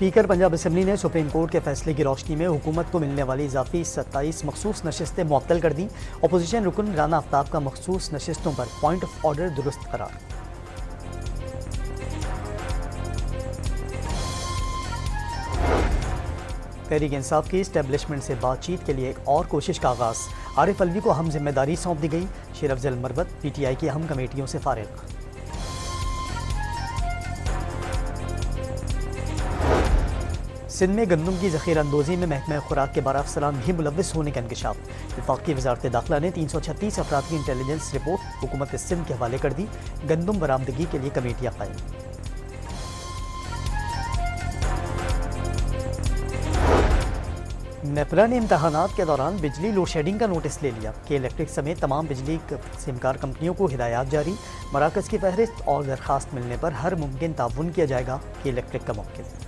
Speaker Punjab assembly ने supreme court के फैसले की रोशनी में हुकूमत को मिलने वाली इजाफी 27 मखसूस नशिस्तें मुअत्तल कर दी। अपोजिशन रुकन राना आफ्ताब का मखसूस नशिस्तों पर पॉइंट ऑफ ऑर्डर दुरुस्त करार। तहरीक इंसाफ की इस्टेब्लिशमेंट से बातचीत के लिए एक और कोशिश का आगाज। आरिफ अलवी को अहम जिम्मेदारी सौंप दी गई। शेर अफजल मरवत PTI की अहम कमेटियों से फारिग। सिंध में गंदम की ज़ख़ीरा अंदोज़ी में महकमा खुराक के 12 अफसरान भी मुलव्वस होने का इंकशाफ। वफाकी वज़ारत दाखिला ने 336 अफराद की इंटेलिजेंस रिपोर्ट हुकूमत सिंध के हवाले कर दी। गंदम बरामदगी के लिए कमेटियाँ कायम। नेपरा ने इम्तहानात के दौरान बिजली लोड शेडिंग का नोटिस ले लिया। के इलेक्ट्रिक समेत तमाम बिजली सिमकार कंपनियों को हिदायत जारी। मराकज़ की फहरिस्त और दरखास्त मिलने पर हर मुमकिन ताउन किया जाएगा। के इलेक्ट्रिक का मौक़िफ़।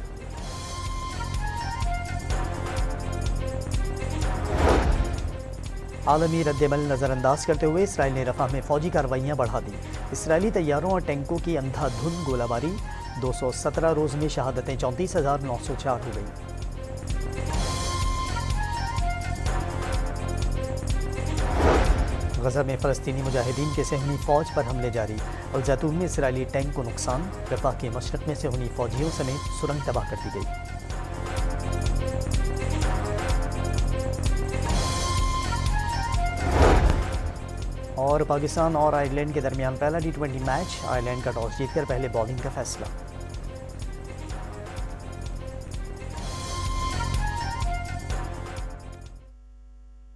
आलमी रद्दमल नज़रअंदाज करते हुए इसराइल ने रफ़ा में फ़ौजी कार्रवाइयाँ बढ़ा दी। इसराइली तैयारों और टैंकों की अंधाधुंध गोलाबारी। 217 रोज़ में शहादतें 34,904 हो गई। गज़ा में फ़लस्तीनी मुजाहिदीन के सेहनी फ़ौज पर हमले जारी। और जैतून में इसराइली टैंक को नुकसान। रफ़ा के मशरक़ में सेहनी फ़ौजियों समेत सुरंग तबाह कर दी गई। और पाकिस्तान और आयरलैंड के दरमियान पहला T20 मैच। आयरलैंड का टॉस जीतकर पहले बॉलिंग का फैसला।